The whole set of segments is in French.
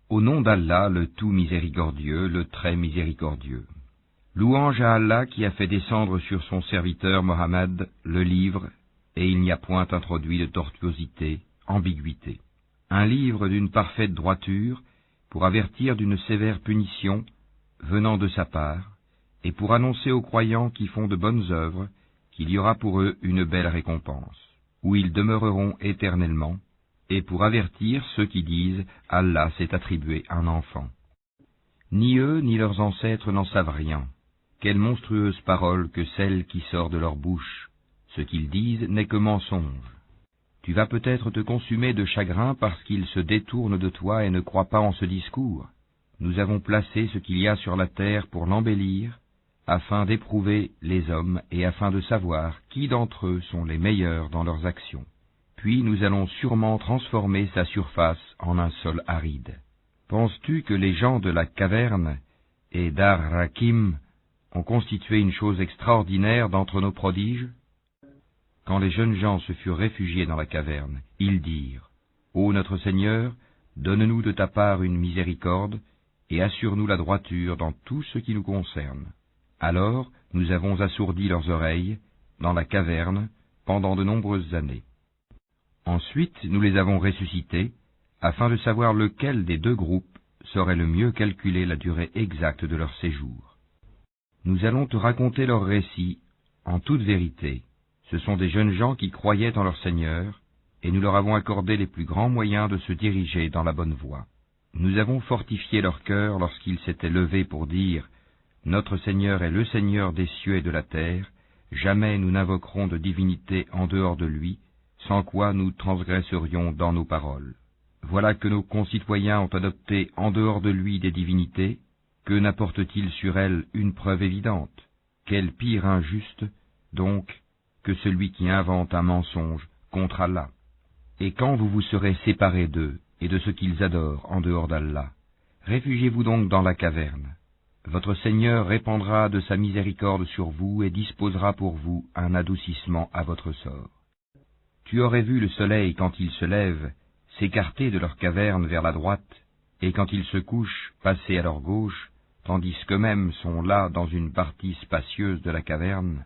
Au nom d'Allah, le tout miséricordieux, le très miséricordieux. Louange à Allah qui a fait descendre sur son serviteur Mohammed le livre, et il n'y a point introduit de tortuosité, ambiguïté. Un livre d'une parfaite droiture, pour avertir d'une sévère punition, venant de sa part, et pour annoncer aux croyants qui font de bonnes œuvres, qu'il y aura pour eux une belle récompense, où ils demeureront éternellement, et pour avertir ceux qui disent « Allah s'est attribué un enfant ». Ni eux ni leurs ancêtres n'en savent rien. Quelle monstrueuse parole que celle qui sort de leur bouche. Ce qu'ils disent n'est que mensonge. Tu vas peut-être te consumer de chagrin parce qu'ils se détournent de toi et ne croient pas en ce discours. Nous avons placé ce qu'il y a sur la terre pour l'embellir, afin d'éprouver les hommes et afin de savoir qui d'entre eux sont les meilleurs dans leurs actions. Puis nous allons sûrement transformer sa surface en un sol aride. Penses-tu que les gens de la caverne et d'Ar-Rakim ont constitué une chose extraordinaire d'entre nos prodiges? Quand les jeunes gens se furent réfugiés dans la caverne, ils dirent « Ô notre Seigneur, donne-nous de ta part une miséricorde, et assure-nous la droiture dans tout ce qui nous concerne. » Alors nous avons assourdi leurs oreilles, dans la caverne, pendant de nombreuses années. Ensuite nous les avons ressuscités, afin de savoir lequel des deux groupes saurait le mieux calculer la durée exacte de leur séjour. Nous allons te raconter leur récit, en toute vérité. Ce sont des jeunes gens qui croyaient en leur Seigneur, et nous leur avons accordé les plus grands moyens de se diriger dans la bonne voie. Nous avons fortifié leur cœur lorsqu'ils s'étaient levés pour dire « Notre Seigneur est le Seigneur des cieux et de la terre, jamais nous n'invoquerons de divinité en dehors de lui, sans quoi nous transgresserions dans nos paroles. Voilà que nos concitoyens ont adopté en dehors de lui des divinités, que n'apporte-t-il sur elles une preuve évidente? Quel pire injuste, donc, que celui qui invente un mensonge contre Allah. Et quand vous vous serez séparés d'eux et de ce qu'ils adorent en dehors d'Allah, réfugiez-vous donc dans la caverne. Votre Seigneur répandra de sa miséricorde sur vous et disposera pour vous un adoucissement à votre sort. Tu aurais vu le soleil quand il se lève s'écarter de leur caverne vers la droite, et quand il se couche passer à leur gauche, tandis qu'eux-mêmes sont là dans une partie spacieuse de la caverne.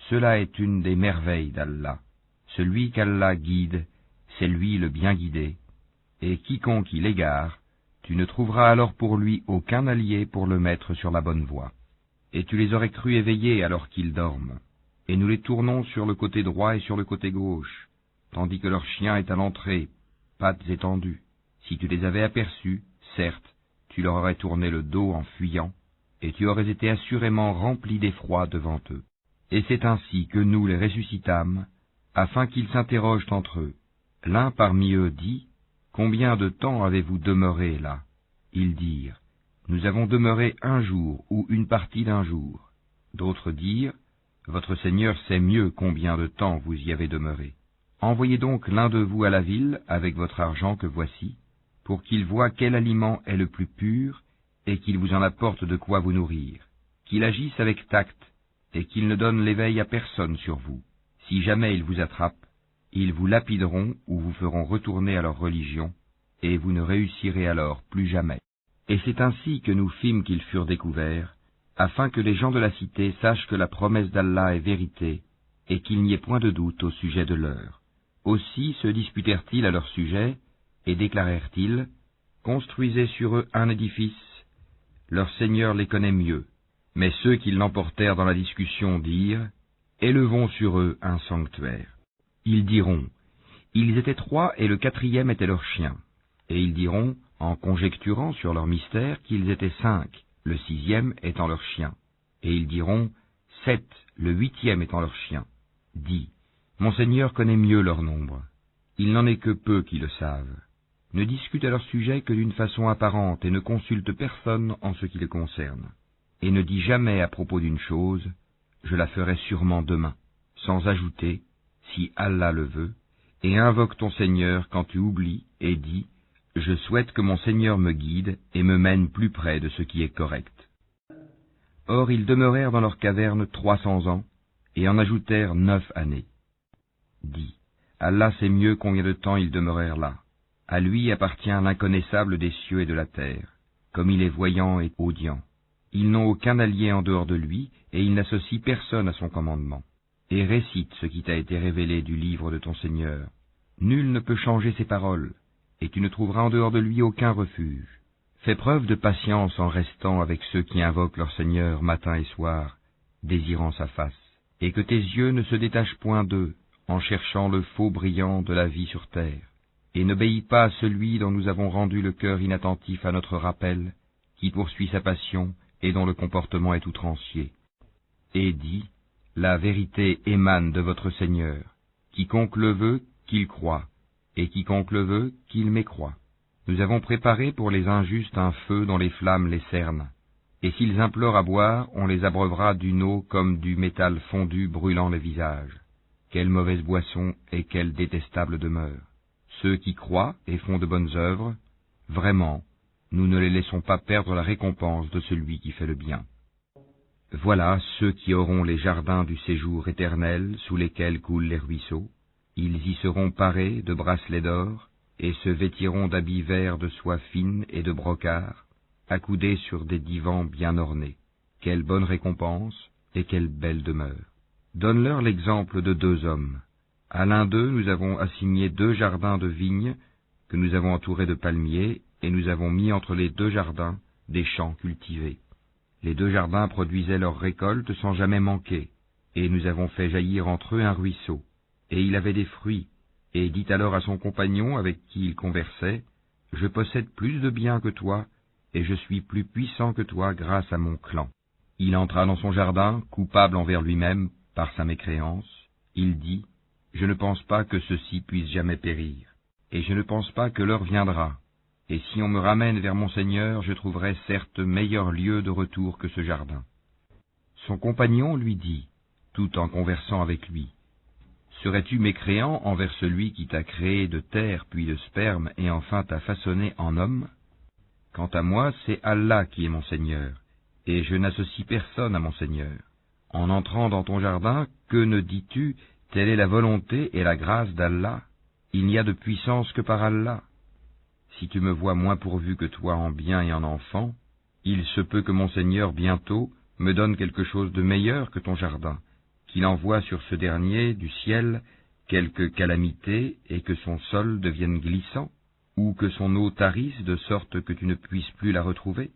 Cela est une des merveilles d'Allah. Celui qu'Allah guide, c'est lui le bien guidé, et quiconque il égare, tu ne trouveras alors pour lui aucun allié pour le mettre sur la bonne voie. Et tu les aurais crus éveillés alors qu'ils dorment, et nous les tournons sur le côté droit et sur le côté gauche, tandis que leur chien est à l'entrée, pattes étendues. Si tu les avais aperçus, certes, tu leur aurais tourné le dos en fuyant, et tu aurais été assurément rempli d'effroi devant eux. Et c'est ainsi que nous les ressuscitâmes, afin qu'ils s'interrogent entre eux. L'un parmi eux dit, « Combien de temps avez-vous demeuré là ?» Ils dirent, « Nous avons demeuré un jour ou une partie d'un jour. » D'autres dirent, « Votre Seigneur sait mieux combien de temps vous y avez demeuré. Envoyez donc l'un de vous à la ville avec votre argent que voici, pour qu'il voie quel aliment est le plus pur, et qu'il vous en apporte de quoi vous nourrir, qu'il agisse avec tact, et qu'ils ne donnent l'éveil à personne sur vous. Si jamais ils vous attrapent, ils vous lapideront ou vous feront retourner à leur religion, et vous ne réussirez alors plus jamais. » Et c'est ainsi que nous fîmes qu'ils furent découverts, afin que les gens de la cité sachent que la promesse d'Allah est vérité, et qu'il n'y ait point de doute au sujet de l'heure. Aussi se disputèrent-ils à leur sujet, et déclarèrent-ils, « Construisez sur eux un édifice, leur Seigneur les connaît mieux. » Mais ceux qui l'emportèrent dans la discussion dirent, « Élevons sur eux un sanctuaire. » Ils diront, « Ils étaient 3 et le 4e était leur chien. » Et ils diront, en conjecturant sur leur mystère, qu'ils étaient 5, le 6e étant leur chien. Et ils diront, 7, le 8e étant leur chien. Dis, mon Seigneur connaît mieux leur nombre. Il n'en est que peu qui le savent. Ne discute à leur sujet que d'une façon apparente et ne consulte personne en ce qui les concerne. Et ne dis jamais à propos d'une chose, je la ferai sûrement demain, sans ajouter, si Allah le veut, et invoque ton Seigneur quand tu oublies et dis, je souhaite que mon Seigneur me guide et me mène plus près de ce qui est correct. Or ils demeurèrent dans leur caverne 300 ans, et en ajoutèrent 9 années. Dis, Allah sait mieux combien de temps ils demeurèrent là. À lui appartient l'inconnaissable des cieux et de la terre, comme il est voyant et audient. Ils n'ont aucun allié en dehors de lui, et il n'associe personne à son commandement. Et récite ce qui t'a été révélé du livre de ton Seigneur. Nul ne peut changer ses paroles, et tu ne trouveras en dehors de lui aucun refuge. Fais preuve de patience en restant avec ceux qui invoquent leur Seigneur matin et soir, désirant sa face, et que tes yeux ne se détachent point d'eux, en cherchant le faux brillant de la vie sur terre. Et n'obéis pas à celui dont nous avons rendu le cœur inattentif à notre rappel, qui poursuit sa passion et dont le comportement est outrancier. Et dis, la vérité émane de votre Seigneur. Quiconque le veut, qu'il croie, et quiconque le veut, qu'il mécroie. Nous avons préparé pour les injustes un feu dont les flammes les cernent. Et s'ils implorent à boire, on les abreuvera d'une eau comme du métal fondu brûlant le visage. Quelle mauvaise boisson et quelle détestable demeure. Ceux qui croient et font de bonnes œuvres, vraiment, nous ne les laissons pas perdre la récompense de celui qui fait le bien. Voilà ceux qui auront les jardins du séjour éternel sous lesquels coulent les ruisseaux. Ils y seront parés de bracelets d'or et se vêtiront d'habits verts de soie fine et de brocart, accoudés sur des divans bien ornés. Quelle bonne récompense et quelle belle demeure. Donne-leur l'exemple de 2 hommes. À l'un d'eux, nous avons assigné 2 jardins de vignes que nous avons entourés de palmiers, et nous avons mis entre les 2 jardins des champs cultivés. Les 2 jardins produisaient leurs récoltes sans jamais manquer, et nous avons fait jaillir entre eux un ruisseau, et il avait des fruits, et dit alors à son compagnon avec qui il conversait, « Je possède plus de biens que toi, et je suis plus puissant que toi grâce à mon clan. » Il entra dans son jardin, coupable envers lui-même par sa mécréance. Il dit, « Je ne pense pas que ceci puisse jamais périr, et je ne pense pas que l'heure viendra. Et si on me ramène vers mon Seigneur, je trouverai certes meilleur lieu de retour que ce jardin. » Son compagnon lui dit, tout en conversant avec lui, « Serais-tu mécréant envers celui qui t'a créé de terre puis de sperme et enfin t'a façonné en homme? Quant à moi, c'est Allah qui est mon Seigneur, et je n'associe personne à mon Seigneur. En entrant dans ton jardin, que ne dis-tu, telle est la volonté et la grâce d'Allah? Il n'y a de puissance que par Allah. Si tu me vois moins pourvu que toi en biens et en enfants, il se peut que mon Seigneur bientôt me donne quelque chose de meilleur que ton jardin, qu'il envoie sur ce dernier du ciel quelque calamité et que son sol devienne glissant, ou que son eau tarisse de sorte que tu ne puisses plus la retrouver. »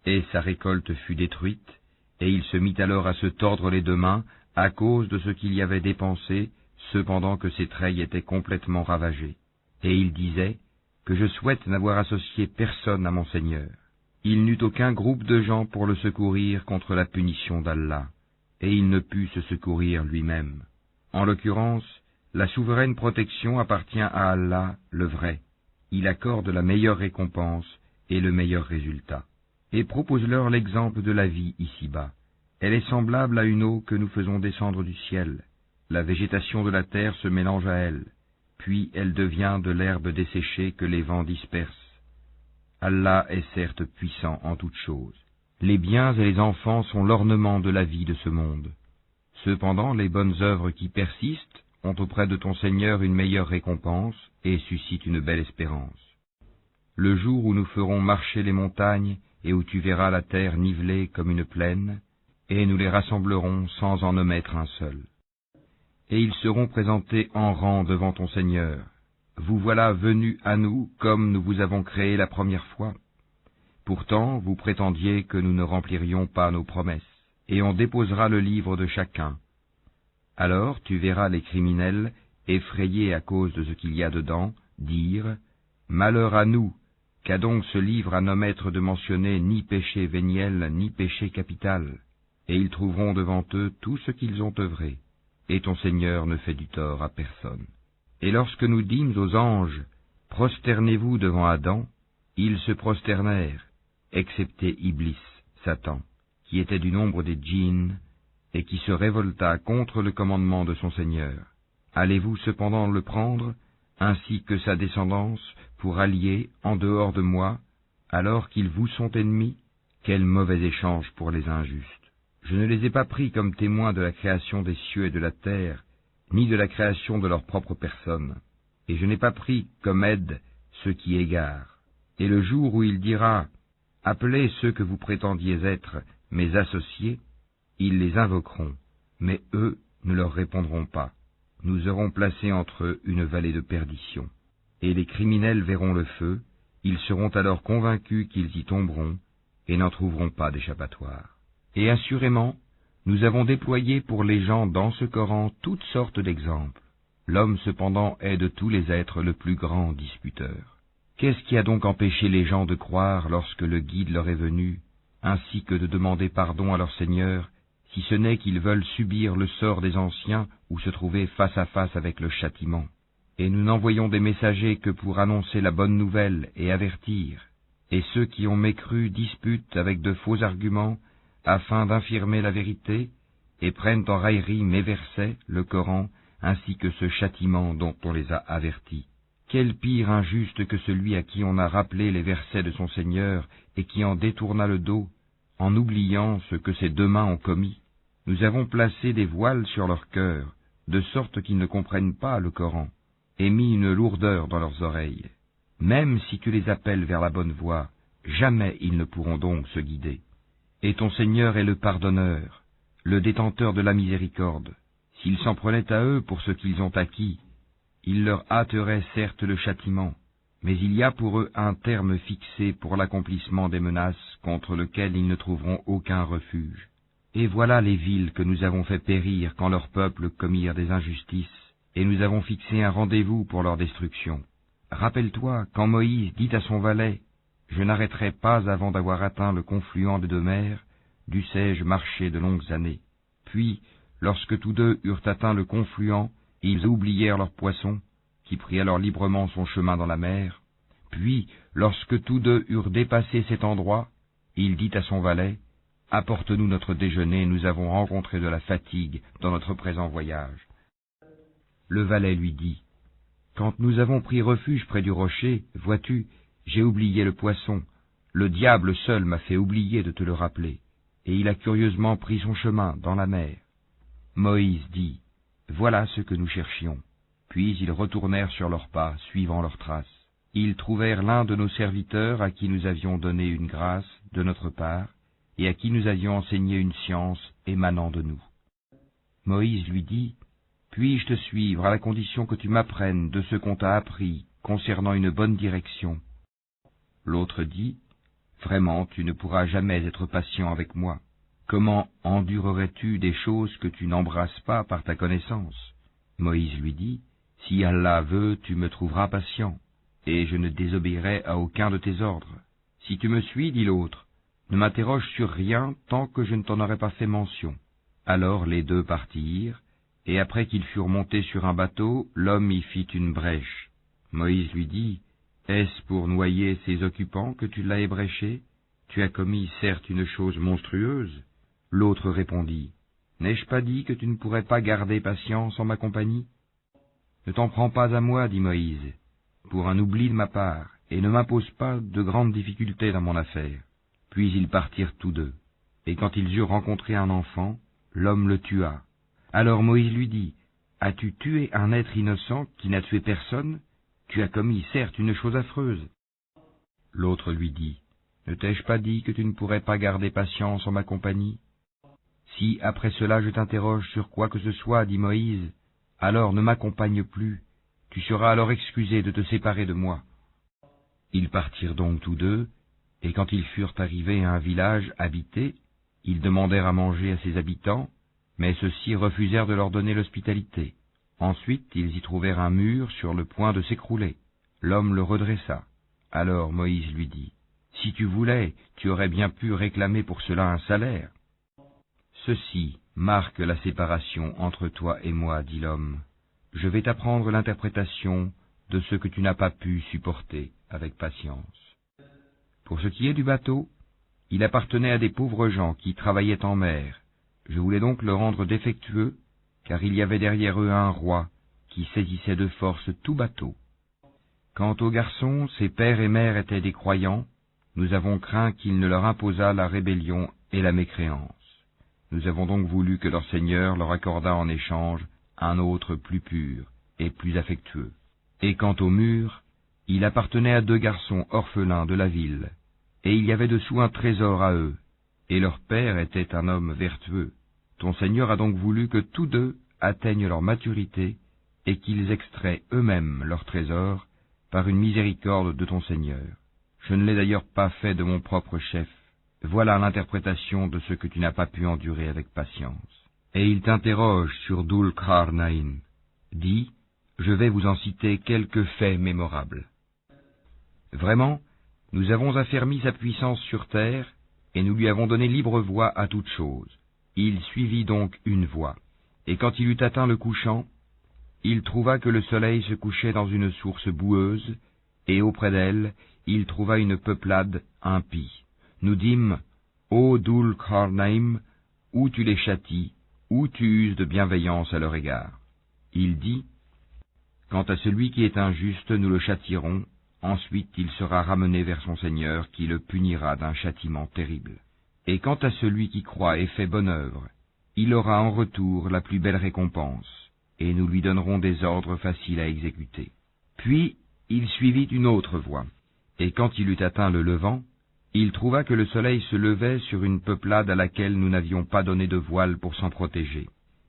Et sa récolte fut détruite, et il se mit alors à se tordre les 2 mains à cause de ce qu'il y avait dépensé, cependant que ses treilles étaient complètement ravagées. Et il disait, « Que je souhaite n'avoir associé personne à mon Seigneur. » Il n'eut aucun groupe de gens pour le secourir contre la punition d'Allah, et il ne put se secourir lui-même. En l'occurrence, la souveraine protection appartient à Allah, le vrai. Il accorde la meilleure récompense et le meilleur résultat. Et propose-leur l'exemple de la vie ici-bas. Elle est semblable à une eau que nous faisons descendre du ciel. La végétation de la terre se mélange à elle, puis elle devient de l'herbe desséchée que les vents dispersent. Allah est certes puissant en toutes choses. Les biens et les enfants sont l'ornement de la vie de ce monde. Cependant, les bonnes œuvres qui persistent ont auprès de ton Seigneur une meilleure récompense et suscitent une belle espérance. Le jour où nous ferons marcher les montagnes et où tu verras la terre nivelée comme une plaine, et nous les rassemblerons sans en omettre un seul. Et ils seront présentés en rang devant ton Seigneur. Vous voilà venus à nous comme nous vous avons créé la première fois. Pourtant, vous prétendiez que nous ne remplirions pas nos promesses, et on déposera le livre de chacun. Alors tu verras les criminels, effrayés à cause de ce qu'il y a dedans, dire « Malheur à nous ! Qu'a donc ce livre à n'omettre de mentionner ni péché véniel, ni péché capital? » Et ils trouveront devant eux tout ce qu'ils ont œuvré, et ton Seigneur ne fait du tort à personne. Et lorsque nous dîmes aux anges, « Prosternez-vous devant Adam », ils se prosternèrent, excepté Iblis, Satan, qui était du nombre des djinns, et qui se révolta contre le commandement de son Seigneur. Allez-vous cependant le prendre, ainsi que sa descendance, pour allier en dehors de moi, alors qu'ils vous sont ennemis? Quel mauvais échange pour les injustes! Je ne les ai pas pris comme témoins de la création des cieux et de la terre, ni de la création de leur propre personne, et je n'ai pas pris comme aide ceux qui égarent. Et le jour où il dira « Appelez ceux que vous prétendiez être mes associés », ils les invoqueront, mais eux ne leur répondront pas. Nous aurons placé entre eux une vallée de perdition. Et les criminels verront le feu, ils seront alors convaincus qu'ils y tomberont, et n'en trouveront pas d'échappatoire. Et assurément, nous avons déployé pour les gens dans ce Coran toutes sortes d'exemples. L'homme cependant est de tous les êtres le plus grand disputeur. Qu'est-ce qui a donc empêché les gens de croire lorsque le guide leur est venu, ainsi que de demander pardon à leur Seigneur, si ce n'est qu'ils veulent subir le sort des anciens ou se trouver face à face avec le châtiment. Et nous n'envoyons des messagers que pour annoncer la bonne nouvelle et avertir, et ceux qui ont mécru disputent avec de faux arguments, afin d'infirmer la vérité, et prennent en raillerie mes versets, le Coran, ainsi que ce châtiment dont on les a avertis. Quel pire injuste que celui à qui on a rappelé les versets de son Seigneur, et qui en détourna le dos, en oubliant ce que ses deux mains ont commis. Nous avons placé des voiles sur leur cœur, de sorte qu'ils ne comprennent pas le Coran, et mis une lourdeur dans leurs oreilles. Même si tu les appelles vers la bonne voie, jamais ils ne pourront donc se guider. Et ton Seigneur est le pardonneur, le détenteur de la miséricorde. S'ils s'en prenaient à eux pour ce qu'ils ont acquis, il leur hâterait certes le châtiment, mais il y a pour eux un terme fixé pour l'accomplissement des menaces contre lequel ils ne trouveront aucun refuge. Et voilà les villes que nous avons fait périr quand leurs peuples commirent des injustices, et nous avons fixé un rendez-vous pour leur destruction. Rappelle-toi quand Moïse dit à son valet « Je n'arrêterai pas avant d'avoir atteint le confluent des deux mers, dussé-je marcher de longues années. » Puis, lorsque tous deux eurent atteint le confluent, ils oublièrent leurs poissons, qui prit alors librement son chemin dans la mer. Puis, lorsque tous deux eurent dépassé cet endroit, il dit à son valet « Apporte-nous notre déjeuner, nous avons rencontré de la fatigue dans notre présent voyage. » Le valet lui dit « Quand nous avons pris refuge près du rocher, vois-tu, j'ai oublié le poisson. Le diable seul m'a fait oublier de te le rappeler, et il a curieusement pris son chemin dans la mer. » Moïse dit « Voilà ce que nous cherchions. » Puis ils retournèrent sur leurs pas, suivant leurs traces. Ils trouvèrent l'un de nos serviteurs à qui nous avions donné une grâce de notre part, et à qui nous avions enseigné une science émanant de nous. Moïse lui dit « Puis-je te suivre à la condition que tu m'apprennes de ce qu'on t'a appris concernant une bonne direction ?» L'autre dit « Vraiment, tu ne pourras jamais être patient avec moi. Comment endurerais-tu des choses que tu n'embrasses pas par ta connaissance ?» Moïse lui dit « Si Allah veut, tu me trouveras patient, et je ne désobéirai à aucun de tes ordres. Si tu me suis, dit l'autre, ne m'interroge sur rien tant que je ne t'en aurai pas fait mention. » Alors les deux partirent, et après qu'ils furent montés sur un bateau, l'homme y fit une brèche. Moïse lui dit « Est-ce pour noyer ses occupants que tu l'as ébréché? Tu as commis certes une chose monstrueuse. » L'autre répondit « N'ai-je pas dit que tu ne pourrais pas garder patience en ma compagnie? » « Ne t'en prends pas à moi, dit Moïse, pour un oubli de ma part, et ne m'impose pas de grandes difficultés dans mon affaire. » Puis ils partirent tous deux, et quand ils eurent rencontré un enfant, l'homme le tua. Alors Moïse lui dit « As-tu tué un être innocent qui n'a tué personne? Tu as commis certes une chose affreuse. » L'autre lui dit « Ne t'ai-je pas dit que tu ne pourrais pas garder patience en ma compagnie? Si après cela je t'interroge sur quoi que ce soit, dit Moïse, alors ne m'accompagne plus, tu seras alors excusé de te séparer de moi. » Ils partirent donc tous deux, et quand ils furent arrivés à un village habité, ils demandèrent à manger à ses habitants, mais ceux-ci refusèrent de leur donner l'hospitalité. Ensuite ils y trouvèrent un mur sur le point de s'écrouler. L'homme le redressa. Alors Moïse lui dit « Si tu voulais, tu aurais bien pu réclamer pour cela un salaire. » « Ceci marque la séparation entre toi et moi, dit l'homme. Je vais t'apprendre l'interprétation de ce que tu n'as pas pu supporter avec patience. Pour ce qui est du bateau, il appartenait à des pauvres gens qui travaillaient en mer. Je voulais donc le rendre défectueux, car il y avait derrière eux un roi qui saisissait de force tout bateau. Quant aux garçons, ses pères et mères étaient des croyants. Nous avons craint qu'il ne leur imposât la rébellion et la mécréance. Nous avons donc voulu que leur Seigneur leur accordât en échange un autre plus pur et plus affectueux. Et quant au mur, Il appartenait à 2 garçons orphelins de la ville, et il y avait dessous un trésor à eux, et leur père était un homme vertueux. Ton Seigneur a donc voulu que tous 2 atteignent leur maturité, et qu'ils extraient eux-mêmes leur trésor, par une miséricorde de ton Seigneur. Je ne l'ai d'ailleurs pas fait de mon propre chef. Voilà l'interprétation de ce que tu n'as pas pu endurer avec patience. Et il t'interroge sur Dhul-Qarnayn. Dis, je vais vous en citer quelques faits mémorables. Vraiment, nous avons affermi sa puissance sur terre, et nous lui avons donné libre voie à toute chose. Il suivit donc une voie, et quand il eut atteint le couchant, il trouva que le soleil se couchait dans une source boueuse, et auprès d'elle, il trouva une peuplade impie. Nous dîmes, ô Dhul-Qarnayn, ou tu les châties, ou tu uses de bienveillance à leur égard. Il dit, quant à celui qui est injuste, nous le châtierons, ensuite il sera ramené vers son Seigneur, qui le punira d'un châtiment terrible. Et quant à celui qui croit et fait bonne œuvre, il aura en retour la plus belle récompense, et nous lui donnerons des ordres faciles à exécuter. Puis il suivit une autre voie, et quand il eut atteint le levant, il trouva que le soleil se levait sur une peuplade à laquelle nous n'avions pas donné de voile pour s'en protéger.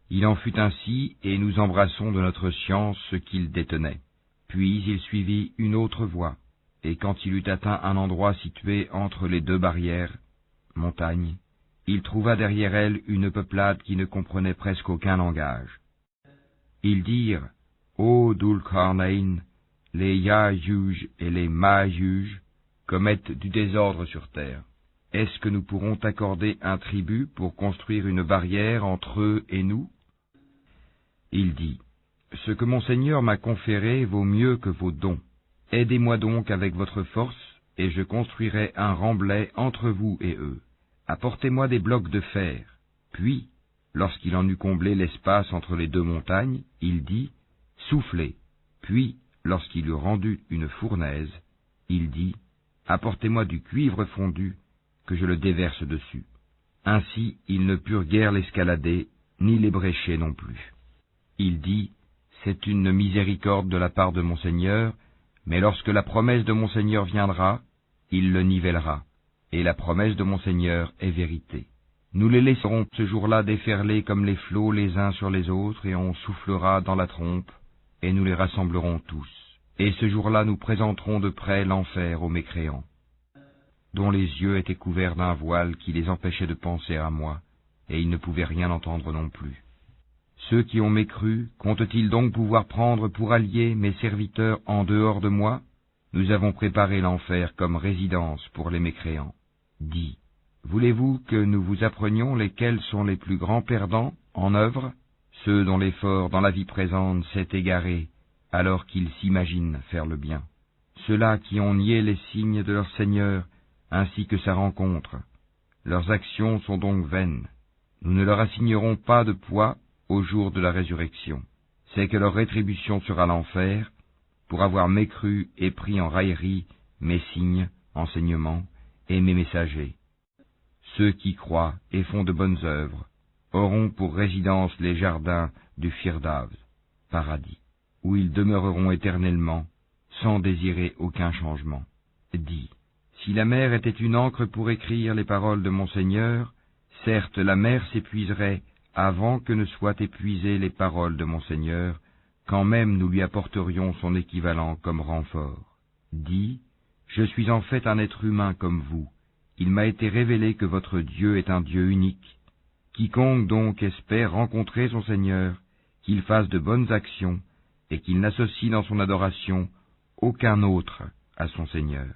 Il en fut ainsi, et nous embrassons de notre science ce qu'il détenait. Puis il suivit une autre voie, et quand il eut atteint un endroit situé entre les 2 barrières, montagnes, il trouva derrière elle une peuplade qui ne comprenait presque aucun langage. Ils dirent, ô Dhul-Qarnayn, les Ya'juj et les Ma'juj commettent du désordre sur terre. Est-ce que nous pourrons t'accorder un tribut pour construire une barrière entre eux et nous? Il dit, ce que mon Seigneur m'a conféré vaut mieux que vos dons. Aidez-moi donc avec votre force, et je construirai un remblai entre vous et eux. Apportez-moi des blocs de fer. Puis, lorsqu'il en eut comblé l'espace entre les 2 montagnes, il dit, soufflez. Puis, lorsqu'il eut rendu une fournaise, il dit, apportez-moi du cuivre fondu, que je le déverse dessus. Ainsi, ils ne purent guère l'escalader, ni l'ébrécher non plus. Il dit, c'est une miséricorde de la part de mon Seigneur, mais lorsque la promesse de mon Seigneur viendra, il le nivellera, et la promesse de mon Seigneur est vérité. Nous les laisserons ce jour-là déferler comme les flots les uns sur les autres, et on soufflera dans la trompe, et nous les rassemblerons tous. Et ce jour-là nous présenterons de près l'enfer aux mécréants, dont les yeux étaient couverts d'un voile qui les empêchait de penser à moi, et ils ne pouvaient rien entendre non plus. Ceux qui ont mécru, comptent-ils donc pouvoir prendre pour alliés mes serviteurs en dehors de moi? Nous avons préparé l'enfer comme résidence pour les mécréants. Dis, voulez-vous que nous vous apprenions lesquels sont les plus grands perdants en œuvre? Ceux dont l'effort dans la vie présente s'est égaré, alors qu'ils s'imaginent faire le bien. Ceux-là qui ont nié les signes de leur Seigneur, ainsi que sa rencontre. Leurs actions sont donc vaines. Nous ne leur assignerons pas de poids au jour de la résurrection. C'est que leur rétribution sera l'enfer, pour avoir mécru et pris en raillerie mes signes, enseignements, et mes messagers. Ceux qui croient et font de bonnes œuvres auront pour résidence les jardins du Firdaus, paradis, où ils demeureront éternellement, sans désirer aucun changement. Dis, si la mer était une encre pour écrire les paroles de mon Seigneur, certes la mer s'épuiserait avant que ne soient épuisées les paroles de mon Seigneur, quand même nous lui apporterions son équivalent comme renfort. Dis, je suis en fait un être humain comme vous. Il m'a été révélé que votre Dieu est un Dieu unique. Quiconque donc espère rencontrer son Seigneur, qu'il fasse de bonnes actions, et qu'il n'associe dans son adoration aucun autre à son Seigneur.